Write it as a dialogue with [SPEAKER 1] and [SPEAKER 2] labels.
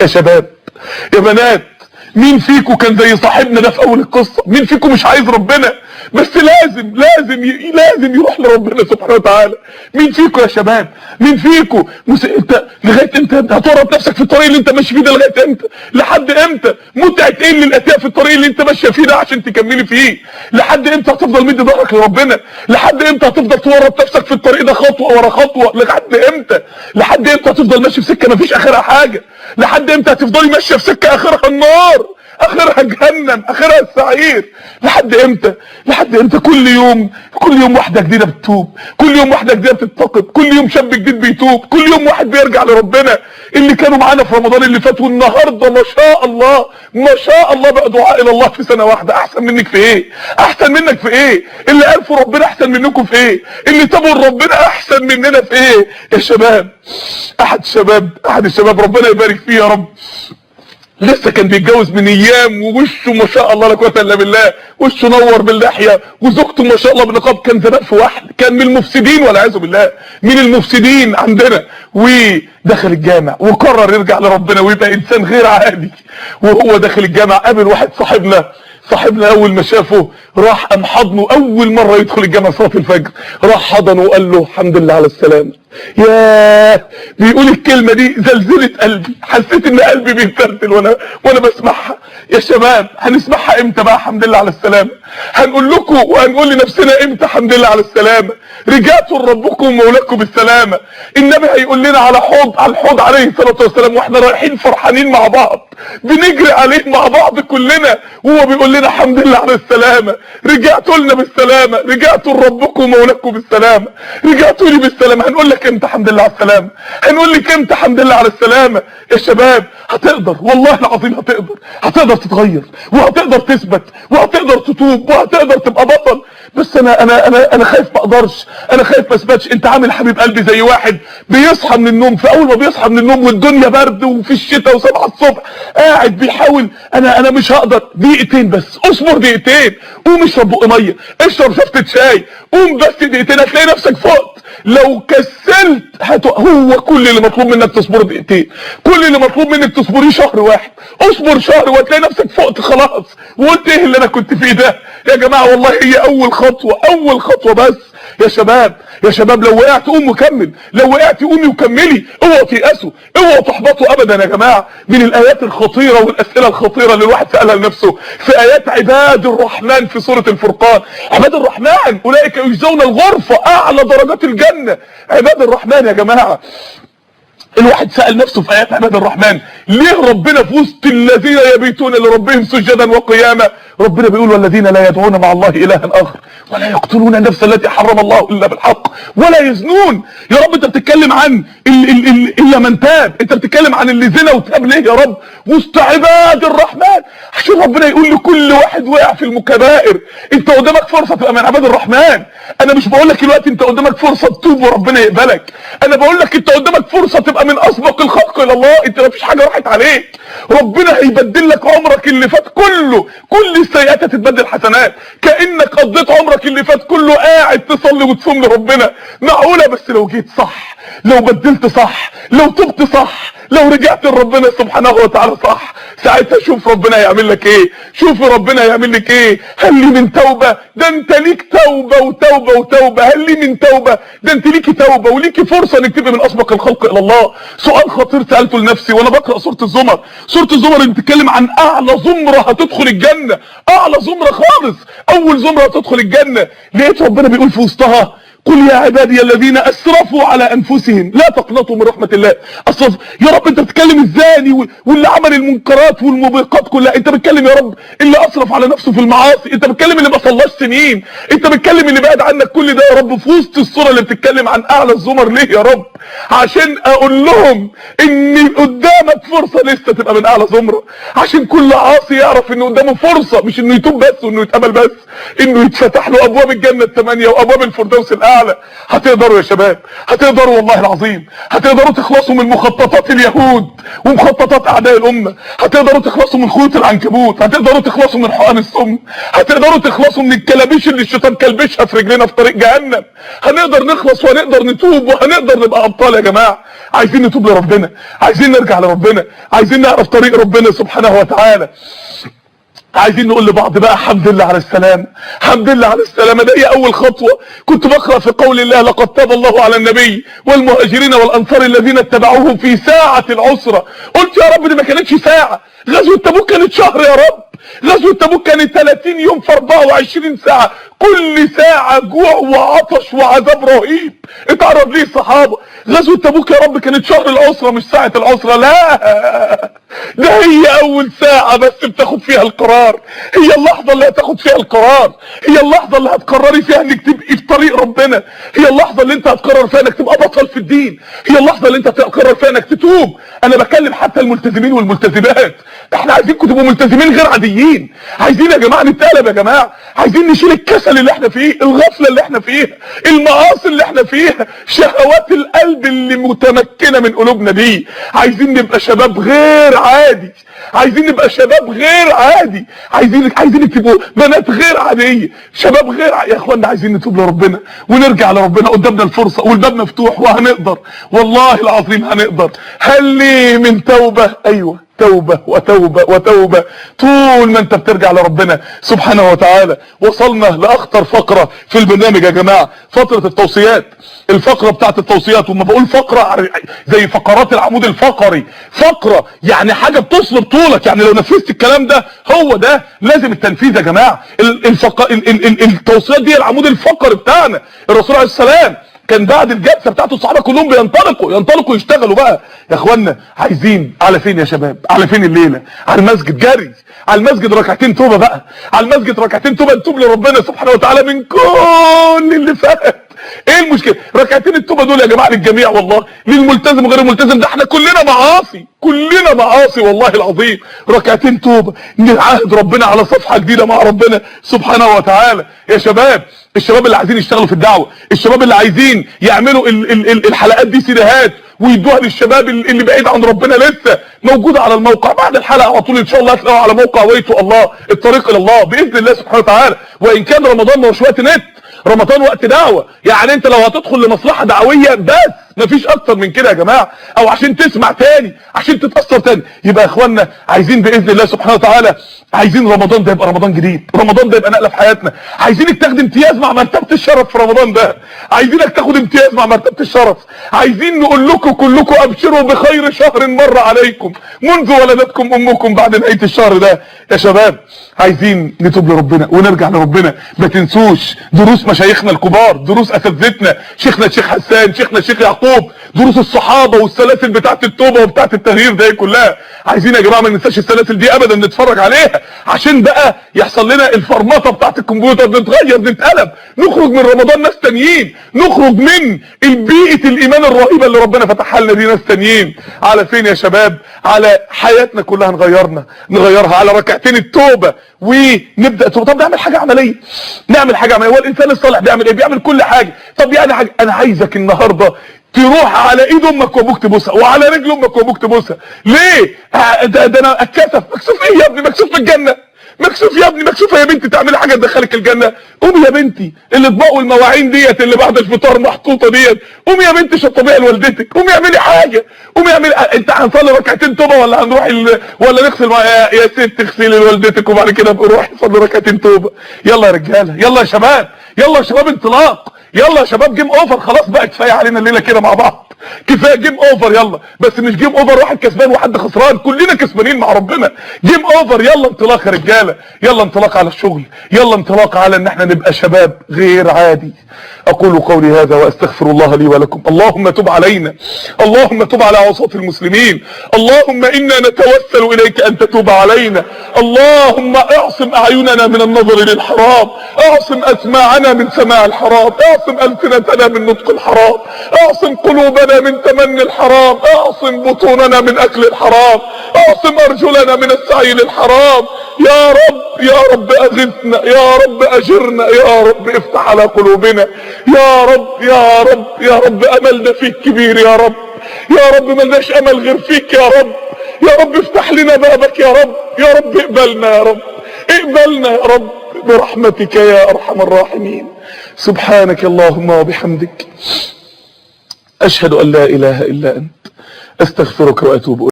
[SPEAKER 1] يا شباب يا بنات، مين فيكم كان زي صاحبنا ده في اول القصه؟ مين فيكم مش عايز ربنا بس لازم يروح لربنا سبحانه وتعالى؟ مين فيكم يا شباب؟ مين فيكم انت لغايه امتى هتورط نفسك في الطريق اللي انت ماشي فيه ده؟ لغايه امتى؟ لحد امتى؟ متعه ايه اللي لقيتها في الطريق اللي انت ماشيه فيه ده عشان تكملي فيه؟ لحد امتى هتفضل مدي ظهرك لربنا؟ لحد امتى هتفضل تورط نفسك في الطريق ده خطوه ورا خطوه؟ لحد امتى؟ لحد امتى هتفضل ماشي في سكه مفيش اخرها حاجه؟ لحد امتى هتفضلي ماشيه في سكه اخرها النار، اخرها جهنم، اخرها السعير؟ لحد امتى؟ لحد امتى؟ كل يوم واحده جديده بتتوب، كل يوم واحده جديده بتتقب، كل يوم شاب جديد بيتوب، كل يوم واحد بيرجع لربنا. اللي كانوا معانا في رمضان اللي فات والنهارده ما شاء الله بقى دعاء الى الله في سنه واحده. احسن منك في ايه؟ احسن منك في ايه؟ اللي عرفوا ربنا احسن منكم في ايه؟ اللي تابوا ربنا احسن مننا في ايه؟ يا شباب، احد الشباب ربنا يبارك فيه يا رب، لسه كان بيتجوز من ايام ووشه ما شاء الله لا قوه الا بالله، وشه نور باللحيه وزوجته ما شاء الله بالنقاب. كان زمان في واحد كان من المفسدين والعياذ بالله، من المفسدين عندنا، ودخل الجامع وقرر يرجع لربنا ويبقى انسان غير عادي. وهو داخل الجامع قابل واحد صاحبنا اول ما شافه راح قام حضنه، اول مره يدخل الجامع صلاه الفجر راح حضنه وقال له الحمد لله على السلامه. ياه، بيقول الكلمه دي زلزلت قلبي، حسيت ان قلبي بيترتل وانا بسمعها. يا شباب هنسمعها امتى بقى حمد لله على السلامه؟ هنقول لكم وهنقول لنفسنا امتى حمد لله على السلامه؟ رجعتوا لربكم ومولاكم بالسلامه. النبي هيقول لنا على الحوض عليه الصلاه والسلام واحنا رايحين فرحانين مع بعض بنجري عليه مع بعض كلنا، وهو بيقول لنا الحمد لله على السلامه. رجعتوا لنا بالسلامه، رجعتوا لربكم ومولاكم بالسلامه، رجعتوا لي بالسلامه. هنقول لك امتى حمد لله على السلامه؟ هنقول لك امتى حمد لله على السلامه؟ يا شباب هتقدر، والله العظيم هتقدر تتغير، وهتقدر تثبت، وهتقدر تتوب، وهتقدر تبقى بطل. بس انا خايف ما اقدرش، انا خايف ما اثبتش. انت عامل حبيب قلبي زي واحد بيصحى من النوم، في اول ما بيصحى من النوم والدنيا برد وفي الشتاء و7 الصبح قاعد بيحاول، انا مش هقدر، دقيقتين بس، اصبر دقيقتين، قوم اشرب بق ميه، اشرب شفطه شاي، قوم بس دقيقتين هتلاقي نفسك فقت. لو كسلت هو كل اللي مطلوب منك تصبر دقيقتين، كل اللي مطلوب منك تصبريه شهر واحد، اصبر شهر وهتلاقي نفسك فقت خلاص وقلت ايه اللي انا كنت فيه ده؟ يا جماعه والله هي اول خطوه بس. يا شباب لو وقعت قوم وكمل، لو وقعت قومي وكملي، اوعوا تيأسوا، اوعوا تحبطوا ابدا يا جماعه. من الايات الخطيره والاسئله الخطيره اللي الواحد سالها لنفسه في ايات عباد الرحمن في سوره الفرقان. عباد الرحمن اولئك يجزون الغرفه، اعلى درجات الجنه عباد الرحمن. يا جماعه الواحد سأل نفسه في آيات عباد الرحمن ليه ربنا في وسط الذين يبيتون لربهم سجدا وقياما ربنا بيقول والذين لا يدعون مع الله إلها آخر ولا يقتلون النفس التي حرم الله إلا بالحق ولا يزنون؟ يا رب انت بتتكلم عن إلا من تاب، انت بتتكلم عن اللي زنا وتاب ليه يا رب وسط عباد الرحمن؟ عشان ربنا يقول لكل واحد وقع في المكبائر انت قدامك فرصة تبقى من عباد الرحمن. انا مش بقول لك دلوقتي انت قدامك فرصة تتوب وربنا يقبلك، انا بقول لك انت قدامك فرصة تبقى من اسبق الخلق الى الله. انت مفيش حاجه راحت عليك، ربنا هيبدل لك عمرك اللي فات كله، كل السيئات هتتبدل حسنات، كانك قضيت عمرك اللي فات كله قاعد تصلي وتصوم لربنا. معقوله؟ بس لو جيت صح، لو بدلت صح، لو تبت صح، لو رجعت لربنا سبحانه وتعالى صح، ساعتها شوف ربنا هيعمل لك ايه، شوف ربنا هيعمل لك ايه. هل لي من توبه؟ ده انت ليك توبه وتوبه وتوبه. هل لي من توبه؟ ده انت ليكي توبه وليكي فرصه انك تبقي من اسبق الخلق الى الله. سؤال خطير سالته لنفسي وانا بقرا سوره الزمر. سوره الزمر اللي بتتكلم عن اعلى زمره هتدخل الجنه، اعلى زمره خالص، اول زمره هتدخل الجنه. لقيت ربنا بيقول في وسطها قل يا عبادي الذين اسرفوا على انفسهم لا تقنطوا من رحمه الله. يا رب انت بتتكلم الزاني واللي عمل المنكرات والموبقات كلها، انت بتتكلم يا رب اللي اسرف على نفسه في المعاصي، انت بتتكلم اللي ما صلاش سنين، انت بتتكلم اللي بعد عنك كل ده يا رب في وسط الصوره اللي بتتكلم عن اعلى الزمر. ليه يا رب؟ عشان اقول لهم ان قدامك فرصه لسه تبقى من اعلى زمره، عشان كل عاصي يعرف ان قدامه فرصه، مش انه يتوب بس وانه يتقبل بس، انه يتفتح له ابواب الجنه الثمانيه وابواب الفردوس الاعلى. الاعلى. هتقدروا يا شباب، هتقدروا والله العظيم، هتقدروا تخلصوا من مخططات اليهود ومخططات اعداء الامه، هتقدروا تخلصوا من خيوط العنكبوت، هتقدروا تخلصوا من حقن السم، هتقدروا تخلصوا من الكلابيش اللي الشيطان كلبشها في رجلنا في طريق جهنم. هنقدر نخلص وهنقدر نتوب وهنقدر نبقى ابطال يا جماعه. عايزين نتوب لربنا، عايزين نرجع لربنا، عايزين نعرف طريق ربنا سبحانه وتعالى. عايزين نقول لبعض بقى الحمد لله على السلامه، الحمد لله على السلامه. ده هي اول خطوه. كنت بقرا في قول الله: لقد تاب الله على النبي والمهاجرين والانصار الذين اتبعوه في ساعه العسره. قلت يا رب دي ما كانتش ساعه، غزوه تبوك كانت شهر يا رب، غزوه تبوك كانت 30 يوم في 24 ساعه، كل ساعه جوع وعطش وعذاب رهيب اتعرض ليه الصحابه. غزوه تبوك يا رب كانت شهر العسره مش ساعه العسره، لا ده هي اول ساعه بس بتاخد فيها القرار، هي اللحظه اللي هتاخد فيها القرار، هي اللحظه اللي هتقرري فيها انك تبقي في طريق ربنا، هي اللحظه اللي انت هتقرر فيها انك تبقى بطل في الدين، هي اللحظه اللي انت هتقرر فيها انك تتوب. انا بكلم حتى الملتزمين والملتزمات، احنا عايزينكم تبقوا ملتزمين غير عاديين، عايزين يا جماعه نتقلب يا جماعه، عايزين نشيل الكسل اللي احنا فيه، الغفله اللي احنا فيها، المعاصي اللي احنا فيها، شهوات القلب اللي متمكنه من قلوبنا دي. عايزين نبقى شباب غير عادي، عايزين نبقى شباب غير عادي، عايزين تبقوا بنات غير عاديه، شباب غير يا اخوانا عايزين نتوب لربنا ونرجع لربنا. قدامنا الفرصه والباب مفتوح وهنقدر، والله العظيم هنقدر. هل لي من توبه؟ ايوه، توبة وتوبة وتوبة. طول ما انت بترجع لربنا سبحانه وتعالى. وصلنا لاخطر فقرة في البرنامج يا جماعة، فترة التوصيات، الفقرة بتاعت التوصيات. وما بقول فقرة زي فقرات العمود الفقري، فقرة يعني حاجة بتصلب طولك، يعني لو نفذت الكلام ده هو ده لازم التنفيذ يا جماعة. التوصيات دي العمود الفقري بتاعنا. الرسول عليه السلام كان بعد الجلسه بتاعته الصحابه كلهم ينطلقوا يشتغلوا بقى. يا اخوانا عايزين على فين يا شباب؟ على فين الليله؟ على المسجد جري، على المسجد ركعتين توبه بقى، على المسجد ركعتين توبه نتوب لربنا سبحانه وتعالى من كل اللي فات. ايه المشكله؟ ركعتين التوبه دول يا جماعه للجميع والله، للملتزم وغير الملتزم، ده احنا كلنا معاصي، كلنا معاصي والله العظيم. ركعتين توبه نعاهد ربنا على صفحه جديده مع ربنا سبحانه وتعالى. يا شباب، الشباب اللي عايزين يشتغلوا في الدعوه، الشباب اللي عايزين يعملوا الحلقات دي سيديهات ويدوها للشباب اللي بعيد عن ربنا، لسه موجوده على الموقع بعد الحلقه على طول ان شاء الله هتلاقوها على موقع ويتو الله، الطريق الى الله باذن الله سبحانه وتعالى. وان كان رمضان ما هوش وقت نت، رمضان وقت دعوه، يعني انت لو هتدخل لمصلحه دعويه بس مفيش اكتر من كده يا جماعه، او عشان تسمع تاني، عشان تتاثر تاني. يبقى يا اخوانا عايزين باذن الله سبحانه وتعالى، عايزين رمضان ده يبقى رمضان جديد، رمضان ده يبقى نقله في حياتنا. عايزينك تاخد امتياز مع مرتبه الشرف في رمضان ده، عايزينك تاخد امتياز مع مرتبه الشرف. عايزين نقول لكم كلكم ابشروا بخير شهر مر عليكم منذ ولدتكم امكم بعد نهايه الشهر ده. يا شباب عايزين نتوب لربنا ونرجع لربنا. ما تنسوش دروس مشايخنا الكبار، دروس اساتذتنا، شيخنا الشيخ حسان، شيخنا الشيخ يعقوب، دروس الصحابه والسلاسل بتاعت التوبه وبتاعت التغيير ده كلها. عايزين يا جماعه ما ننساش السلاسل دي ابدا، نتفرج عليها عشان بقى يحصل لنا الفرمطه بتاعت الكمبيوتر، نتغير، نتقلب، نخرج من رمضان ناس تانيين، نخرج من البيئه الايمان الرهيبه اللي ربنا فتحها لنا دي ناس تانيين. على فين يا شباب؟ على حياتنا كلها نغيرها على ركعتين التوبه ونبدا توبه. طب نعمل حاجه عمليه، نعمل حاجه عمليه. والانسان الصالح بيعمل ايه؟ بيعمل كل حاجه. طب يعني حاجة. انا عايزك النهارده تروح على ايد امك وابوك تبوسها وعلى رجل امك وابوك تبوسها. ليه؟ ده انا اتكسف. مكسوف ايه يا ابني؟ مكسوف في الجنه؟ مكسوف يا ابني؟ مكسوفه يا بنتي تعملي حاجه تدخلك الجنه؟ قومي يا بنتي، الاطباق والمواعين ديت اللي بعد الفطار محطوطه ديت، قومي يا بنتي شطبيها لوالدتك، قومي اعملي حاجه، قومي اعملي. انت هنصلي ركعتين توبه ولا هنروح ولا نغسل يا ست اغسلي لوالدتك وبعد كده ابقى روحي صلي ركعتين توبه. يلا يا رجاله، يلا يا شباب، يلا يا شباب انطلاق، يلا يا شباب جيم اوفر. خلاص بقى كفايه علينا الليله كده مع بعض، كفايه جيم اوفر. يلا بس مش جيم اوفر واحد كسبان وحد خسران، كلنا كسبانين مع ربنا. جيم اوفر. يلا انطلاق يا رجاله، يلا انطلاق على الشغل، يلا انطلاق على ان احنا نبقى شباب غير عادي. اقول قولي هذا واستغفر الله لي ولكم. اللهم تب علينا، اللهم تب على عصاة المسلمين، اللهم انا نتوسل اليك ان تتوب علينا. اللهم اعصم اعيننا من النظر للحرام، اعصم اسماعنا من سماع الحرام، اعصم السنتنا من نطق الحرام، اعصم قلوبنا من تمني الحرام، اعصم بطوننا من اكل الحرام، اعصم ارجلنا من السعي للحرام. يا رب يا رب اغثنا، يا رب اجرنا، يا رب افتح على قلوبنا، يا رب يا رب يا رب املنا فيك كبير يا رب، يا رب ملناش امل غير فيك يا رب، يا رب افتح لنا بابك يا رب، يا رب اقبلنا يا رب، اقبلنا يا رب برحمتك يا ارحم الراحمين. سبحانك اللهم وبحمدك، اشهد ان لا اله الا انت، استغفرك واتوب اليك.